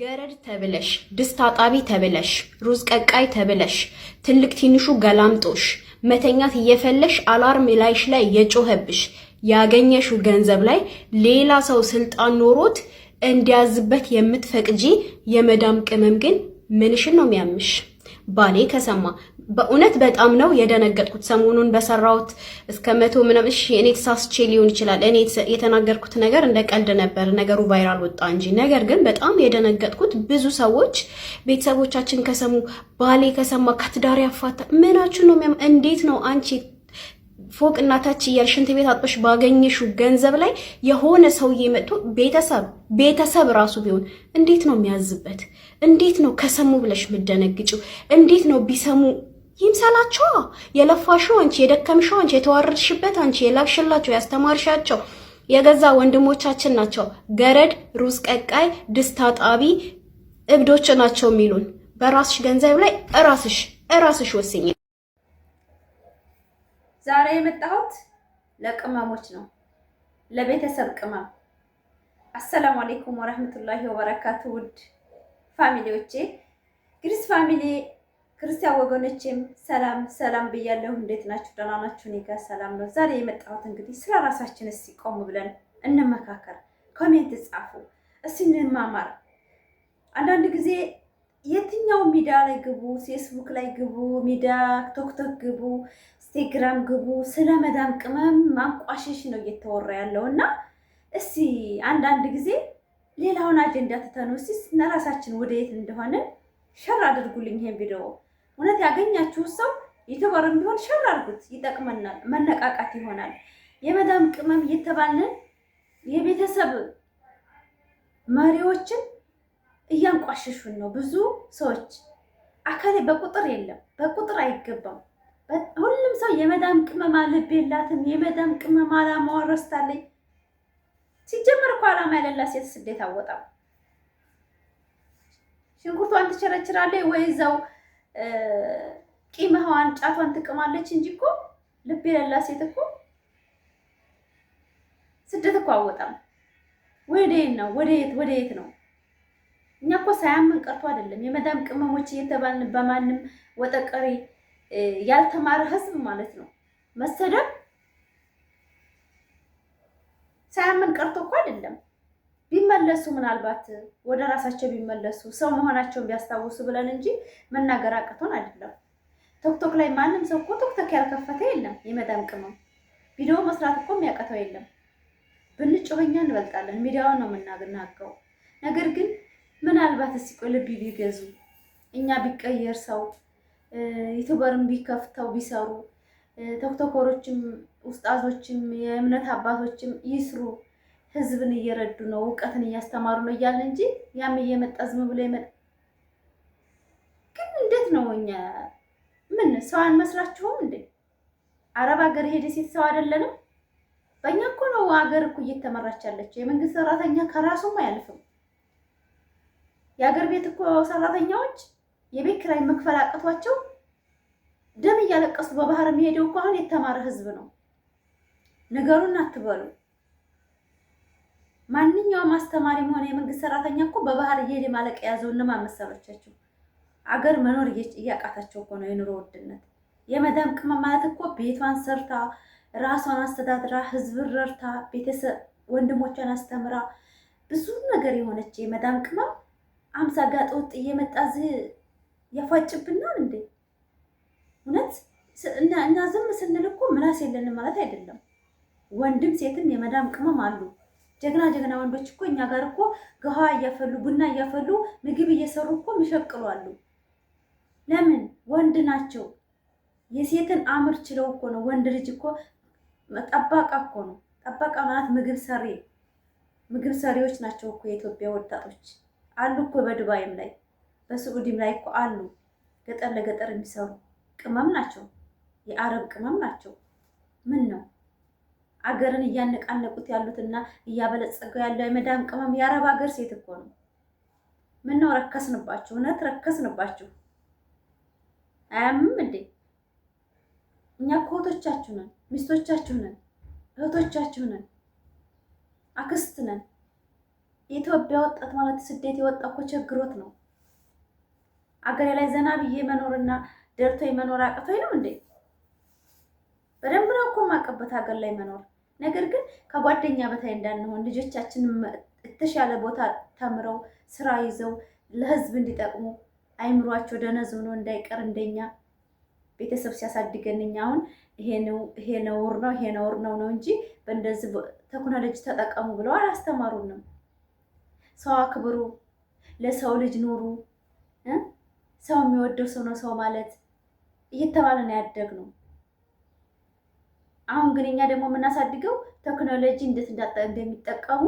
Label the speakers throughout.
Speaker 1: ገረድ ተብለሽ ድስት አጣቢ ተብለሽ ሩዝ ቀቃይ ተብለሽ ትልቅ ትንሹ ገላምጦሽ መተኛት እየፈለሽ አላርም ላይሽ ላይ የጮህብሽ ያገኘሽው ገንዘብ ላይ ሌላ ሰው ስልጣን ኖሮት እንዲያዝበት የምትፈቅጂ የመዳም ቅመም ግን ምንሽን ነው የሚያምሽ? ባሌ ከሰማ በእውነት በጣም ነው የደነገጥኩት። ሰሞኑን በሰራውት እስከ 100 ምናምን እኔ ተሳስቼ ሊሆን ይችላል። እኔ የተናገርኩት ነገር እንደ ቀልድ ነበር፣ ነገሩ ቫይራል ወጣ እንጂ። ነገር ግን በጣም የደነገጥኩት ብዙ ሰዎች ቤተሰቦቻችን ከሰሙ፣ ባሌ ከሰማ ከትዳር ያፋታ ምናችሁ ነው የሚያም? እንዴት ነው አንቺ ፎቅ እና ታች እያልሽ ሽንት ቤት አጥበሽ ባገኘሽው ገንዘብ ላይ የሆነ ሰውዬ መጥቶ ቤተሰብ ራሱ ቢሆን እንዴት ነው የሚያዝበት? እንዴት ነው ከሰሙ ብለሽ ምደነግጪው? እንዴት ነው ቢሰሙ ይምሰላቸው? የለፋሽው አንቺ፣ የደከምሽው አንቺ፣ የተዋረድሽበት አንቺ፣ የላክሽላቸው ያስተማርሻቸው የገዛ ወንድሞቻችን ናቸው ገረድ ሩዝ ቀቃይ ድስት አጣቢ እብዶች ናቸው የሚሉን። በራስሽ ገንዘብ ላይ እራስሽ ወስኝ።
Speaker 2: ዛሬ የመጣሁት ለቅመሞች ነው፣ ለቤተሰብ ቅመም። አሰላሙ አለይኩም ወራህመቱላሂ ወበረካቱ። ውድ ፋሚሊዎቼ፣ ግሪስ ፋሚሊ ክርስቲያን ወገኖቼም ሰላም ብያለሁ። እንዴት ናችሁ? ደህና ናችሁ? እኔ ጋር ሰላም ነው። ዛሬ የመጣሁት እንግዲህ ስለ ራሳችን እስቲ ቆም ብለን እንመካከር። ኮሜንት ጻፉ፣ እስቲ እንማማር። አንዳንድ ጊዜ የትኛው ሚዲያ ላይ ግቡ፣ ፌስቡክ ላይ ግቡ፣ ሚዲያ ቲክቶክ ግቡ፣ ኢንስታግራም ግቡ፣ ስለ መዳም ቅመም ማንቋሸሽ ነው እየተወራ ያለው እና እስቲ አንዳንድ ጊዜ ሌላውን አጀንዳ ትተኑ እስቲ ለራሳችን ወደ የት እንደሆነ ሸር አድርጉልኝ። ይሄን ቪዲዮ እውነት ያገኛችሁ ሰው ዩቲዩበርም ቢሆን ሸር አድርጉት፣ ይጠቅመናል፣ መነቃቃት ይሆናል። የመዳም ቅመም እየተባልን የቤተሰብ መሪዎችን እያንቋሸሹን ነው ብዙ ሰዎች። አካሌ በቁጥር የለም፣ በቁጥር አይገባም። ሁሉም ሰው የመዳም ቅመም ልብ የላትም፣ የመዳም ቅመም አላማዋ ረስታለች። ሲጀመር እኮ አላማ ያለላት ሴት ስደት አወጣም። ሽንኩርቷን ትቸረችራለች ወይ እዛው ቂመዋን ጫቷን ትቅማለች እንጂ እኮ ልብ የሌላት ሴት እኮ ስደት እኮ አወጣም። ወዴት ነው? ወዴት ነው? እኛ እኮ ሳያምን ቀርቶ አይደለም የመዳም ቅመሞች እየተባልን በማንም ወጠቀሪ ያልተማረ ህዝብ ማለት ነው መሰደብ ሳያምን ቀርቶ እኮ አይደለም። ቢመለሱ ምናልባት ወደ ራሳቸው ቢመለሱ ሰው መሆናቸውን ቢያስታውሱ ብለን እንጂ መናገር አቅቶን አይደለም። ቲክቶክ ላይ ማንም ሰው እኮ ቲክቶክ ያልከፈተ የለም። የመዳም ቅመም ቪዲዮ መስራት እኮ የሚያቀተው የለም። ብንጮህኛ እንበልጣለን፣ ሚዲያውን ነው የምናገናገው። ነገር ግን ምናልባት እስኪ ቆይ ልብ ቢገዙ እኛ ቢቀየር ሰው ዩቲዩበርም ቢከፍተው ቢሰሩ ቲክቶከሮችም ኡስታዞችም የእምነት አባቶችም ይስሩ። ህዝብን እየረዱ ነው፣ እውቀትን እያስተማሩ ነው እያልን እንጂ ያም እየመጣ ዝም ብሎ ይመጣ። ግን እንዴት ነው እኛ ምን ሰው አንመስላችሁም እንዴ? አረብ ሀገር ሄደ ሴት ሰው አይደለንም? በእኛ እኮ ነው ሀገር እኮ እየተመራች ያለችው። የመንግስት ሰራተኛ ከራሱም አያልፍም። የሀገር ቤት እኮ ሰራተኛዎች የቤት ኪራይ መክፈል አቅቷቸው ደም እያለቀሱ በባህር የሚሄደው እኮ አሁን የተማረ ህዝብ ነው። ነገሩን አትበሉ። ማንኛውም አስተማሪም ሆነ የመንግስት ሰራተኛ እኮ በባህር እየሄደ ማለቅ የያዘው እነማን መሰሎቻችሁ? አገር መኖር እያቃታቸው እኮ ነው። የኑሮ ውድነት የመዳም ቅመም ማለት እኮ ቤቷን ሰርታ ራሷን አስተዳድራ ህዝብን ረድታ ቤተሰብ ወንድሞቿን አስተምራ ብዙ ነገር የሆነች የመዳም ቅመም 50 ጋጥ ወጥ እየመጣ ያፋጭብናል እንዴ? እውነት እና ዝም ስንል እኮ ምላስ የለንም ማለት አይደለም። ወንድም ሴትም የመዳም ቅመም አሉ። ጀግና ወንዶች እኮ እኛ ጋር እኮ ገሃ እያፈሉ ቡና እያፈሉ ምግብ እየሰሩ እኮ የሚሸቅሉ አሉ። ለምን? ወንድ ናቸው። የሴትን አምር ችለው እኮ ነው። ወንድ ልጅ እኮ ጠባቃ እኮ ነው። ጠባቃ ማለት ምግብ ሰሪዎች ናቸው እኮ የኢትዮጵያ ወጣቶች አሉ እኮ። በዱባይም ላይ በስዑዲም ላይ እኮ አሉ። ገጠር ለገጠር የሚሰሩ ቅመም ናቸው። የአረብ ቅመም ናቸው። ምን ነው አገርን እያነቃነቁት ያሉትና እያበለጸገው ያለው የመዳም ቅመም የአረብ ሀገር ሴት እኮ ነው። ምን ነው ረከስንባችሁ? እውነት ረከስንባችሁ። አያምም እንዴ? እኛ እኮ እህቶቻችሁ ነን፣ ሚስቶቻችሁ ነን፣ እህቶቻችሁ ነን፣ አክስት ነን። የኢትዮጵያ ወጣት ማለት ስደት የወጣ እኮ ቸግሮት ነው። አገሬ ላይ ዘና ብዬ መኖርና ደርቶኝ መኖር አቅቶኝ ነው እንዴ? በደንብ ነው እኮ የማውቅበት ሀገር ላይ መኖር። ነገር ግን ከጓደኛ በታይ እንዳንሆን ልጆቻችንን የተሻለ ቦታ ተምረው ስራ ይዘው ለህዝብ እንዲጠቅሙ አይምሯቸው ደነዝ ሆኖ እንዳይቀር እንደኛ ቤተሰብ ሲያሳድገን እኛ አሁን ይሄ ነውር ነው እንጂ በእንደዚህ ቴክኖሎጂ ተጠቀሙ ብለው አላስተማሩንም። ሰው አክብሩ፣ ለሰው ልጅ ኑሩ፣ ሰው የሚወደው ሰው ነው ሰው ማለት እየተባለ ነው ያደግነው። አሁን ግን እኛ ደግሞ የምናሳድገው ቴክኖሎጂ እንዴት እንደሚጠቀሙ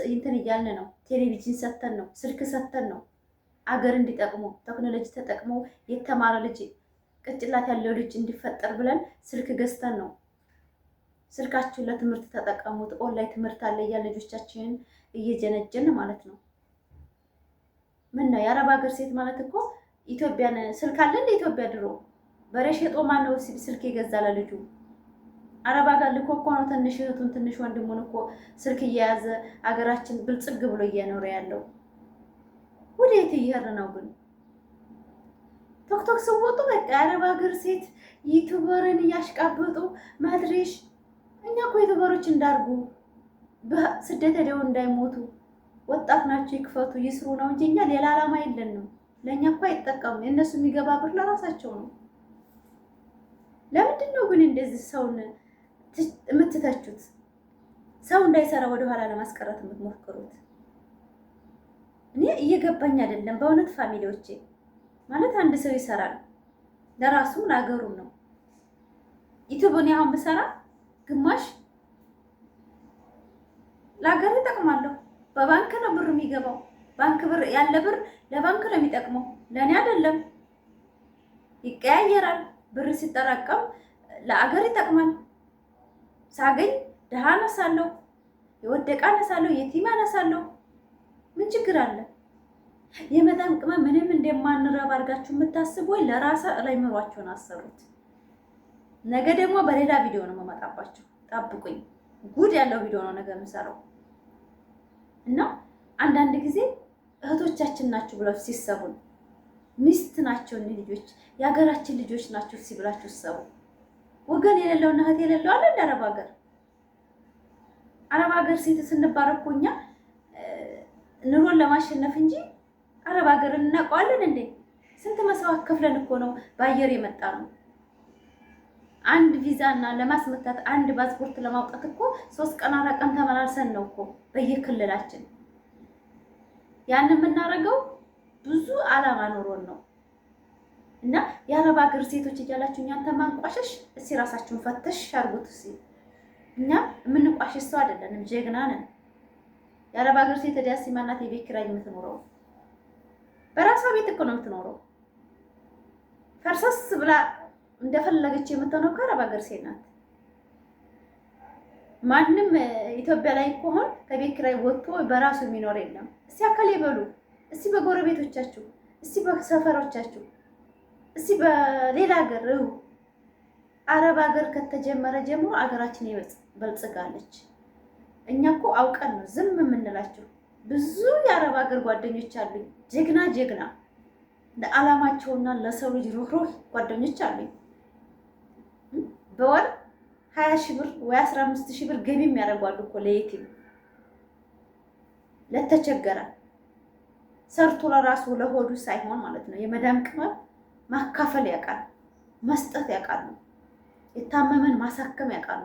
Speaker 2: እንትን እያልን ነው። ቴሌቪዥን ሰተን ነው፣ ስልክ ሰተን ነው አገር እንዲጠቅሙ ቴክኖሎጂ ተጠቅመው የተማረ ልጅ ቅጭላት ያለው ልጅ እንዲፈጠር ብለን ስልክ ገዝተን ነው። ስልካችሁን ለትምህርት ተጠቀሙት፣ ኦንላይን ትምህርት አለ እያልን ልጆቻችንን እየጀነጀን ማለት ነው። ምን ነው የአረብ ሀገር ሴት ማለት እኮ ኢትዮጵያን ስልክ አለ እንደ ኢትዮጵያ ድሮ በሬ ሸጦ ማነው ስልክ የገዛ ለልጁ? አረብ ሀገር ልኮ እኮ ነው ትንሽ እህቱን ትንሽ ወንድሙን እኮ ስልክ እየያዘ አገራችን ብልጽግ ብሎ እየኖረ ያለው። ወዴት እየሄድን ነው ግን? ቶክቶክ ስወጡ በቃ የአረብ ሀገር ሴት ዩቲዩበርን እያሽቃበጡ ማድሬሽ። እኛ እኮ ዩቲዩበሮች እንዳርጉ በስደት ሄደው እንዳይሞቱ ወጣት ናቸው ይክፈቱ ይስሩ ነው እንጂ እኛ ሌላ ዓላማ የለንም። ለእኛ እኮ አይጠቀሙ። የእነሱ የሚገባ ብር ለራሳቸው ነው። ለምንድን ነው ግን እንደዚህ ሰውን የምትተቹት? ሰው እንዳይሰራ ወደኋላ ለማስቀረት የምትሞክሩት? እኔ እየገባኝ አይደለም በእውነት ፋሚሊዎቼ። ማለት አንድ ሰው ይሰራል ለራሱ ለሀገሩ ነው። ዩቲዩብን አሁን ብሰራ ግማሽ ለሀገር ይጠቅማለሁ። በባንክ ነው ብር የሚገባው። ባንክ ብር ያለ ብር ለባንክ ነው የሚጠቅመው፣ ለእኔ አይደለም። ይቀያየራል። ብር ሲጠራቀም ለአገር ይጠቅማል። ሳገኝ ድሃ አነሳለሁ፣ የወደቀ አነሳለሁ፣ የቲም አነሳለሁ። ምን ችግር አለ? የመዳም ቅመም ምንም እንደማንረባ አድርጋችሁ የምታስቡ ወይ ለራሳ ላይ ምሯችሁን አሰሩት። ነገ ደግሞ በሌላ ቪዲዮ ነው የምመጣባችሁ። ጠብቁኝ። ጉድ ያለው ቪዲዮ ነው ነገ የምሰራው እና አንዳንድ ጊዜ እህቶቻችን ናችሁ ብለው ሲሰቡን ሚስት ናቸው እኔ ልጆች የሀገራችን ልጆች ናቸው ሲብላችሁ ሰው ወገን የሌለውና እህት የሌለው አለ እንደ አረብ ሀገር ሴት ስንባረኩ እኛ ኑሮን ለማሸነፍ እንጂ አረብ ሀገር እናውቀዋለን እንዴ? ስንት መስዋዕት ከፍለን እኮ ነው በአየር የመጣ ነው። አንድ ቪዛና ለማስመታት አንድ ፓስፖርት ለማውጣት እኮ 3 ቀን 4 ቀን ተመላልሰን ነው እኮ በየክልላችን። ያን የምናደርገው ብዙ ዓላማ ኖሮን ነው። እና የአረብ ሀገር ሴቶች እያላችሁ እኛን ተማንቋሸሽ፣ እስኪ ራሳችሁን ፈተሽ አድርጉት። እስኪ እኛ የምንቋሸሽ ሰው አይደለንም፣ ጀግና ነን። የአረብ ሀገር ሴት ዲያሲ ማናት የቤት ኪራይ የምትኖረው? በራሷ ቤት እኮ ነው የምትኖረው። ፈርሰስ ብላ እንደፈለገች የምትሆነው ከአረብ ሀገር ሴት ናት። ማንም ኢትዮጵያ ላይ ከሆነ ከቤት ኪራይ ወጥቶ በራሱ የሚኖር የለም። እስኪ አካል ይበሉ። እስኪ በጎረቤቶቻችሁ፣ እስኪ በሰፈሮቻችሁ፣ እስኪ በሌላ ሀገር አረብ ሀገር ከተጀመረ ጀምሮ አገራችን በልጽጋለች። እኛ እኮ አውቀን ነው ዝም የምንላቸው። ብዙ የአረብ ሀገር ጓደኞች አሉኝ፣ ጀግና ጀግና ለዓላማቸውና ለሰው ልጅ ሩህሩህ ጓደኞች አሉኝ። በወር 20 ሺህ ብር ወይ 15 ሺህ ብር ገቢ የሚያደርጓሉ እኮ ለየቲም ለተቸገረ ሰርቶ ለራሱ ለሆዱ ሳይሆን ማለት ነው። የመዳም ቅመም ማካፈል ያውቃል፣ መስጠት ያውቃል፣ የታመመን ማሳከም ያውቃል።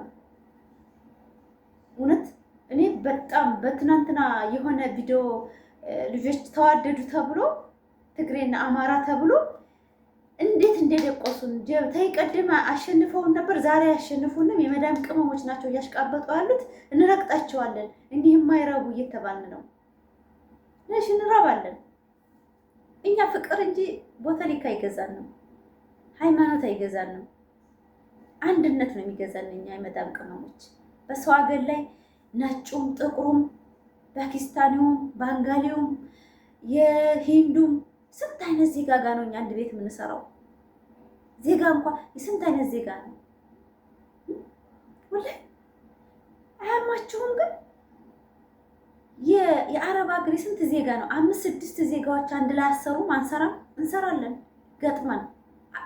Speaker 2: እውነት እኔ በጣም በትናንትና የሆነ ቪዲዮ ልጆች ተዋደዱ ተብሎ ትግሬና አማራ ተብሎ እንዴት እንደደቆሱን ተይ ቀደም አሸንፈውን ነበር፣ ዛሬ አያሸንፉንም። የመዳም ቅመሞች ናቸው እያሽቃበጡ ያሉት፣ እንረግጣቸዋለን። እንዲህ የማይረቡ እየተባልን ነው። ነሽ እንራባለን። እኛ ፍቅር እንጂ ቦተሊካ አይገዛንም፣ ሃይማኖት አይገዛንም። አንድነት ነው የሚገዛን እኛ የመዳም ቅመሞች። በሰው ሀገር ላይ ነጩም ጥቁሩም ፓኪስታኒውም ባንጋሊውም የሂንዱም ስንት አይነት ዜጋ ጋር ነው እኛ አንድ ቤት የምንሰራው። ዜጋ እንኳን የስንት አይነት ዜጋ ነው። ወላሂ አያማችሁም? ግን የአረብ ሀገር ስንት ዜጋ ነው? 5-6 ዜጋዎች አንድ ላይ አሰሩም አንሰራም? እንሰራለን። ገጥመን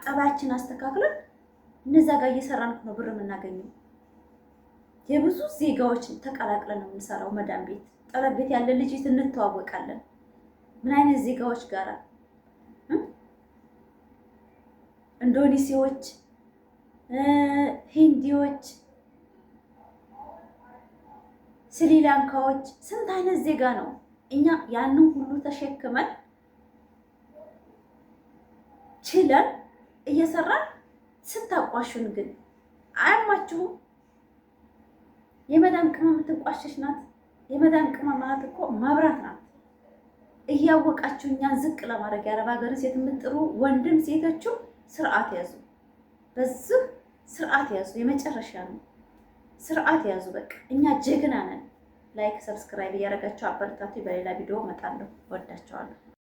Speaker 2: ጠባያችን አስተካክለን እነዛ ጋር እየሰራን ነው ብር የምናገኘው። የብዙ ዜጋዎችን ተቀላቅለን ነው የምንሰራው። መዳም ቤት ጠለብ ቤት ያለ ልጅ እንተዋወቃለን። ምን አይነት ዜጋዎች ጋራ ኢንዶኔሲያዎች፣ ሂንዲዎች፣ ስሪላንካዎች ስንት አይነት ዜጋ ነው። እኛ ያንን ሁሉ ተሸክመን ችለን እየሰራን ስታቋሹን ግን አያማችሁም? የመዳም ቅመም የምትንቋሸሽ ናት። የመዳም ቅመም ማለት እኮ መብራት ናት። እያወቃችሁ እኛን ዝቅ ለማድረግ የአረብ ሀገርን ሴት የምትጥሩ ወንድም ሴቶቹ ስርዓት ያዙ። በዚህ ስርዓት ያዙ። የመጨረሻ ነው። ስርዓት ያዙ። በቃ እኛ ጀግና ነን። ላይክ ሰብስክራይብ እያደረጋችሁ አበረታቱ። በሌላ ቪዲዮ እመጣለሁ። ወዳቸዋለሁ።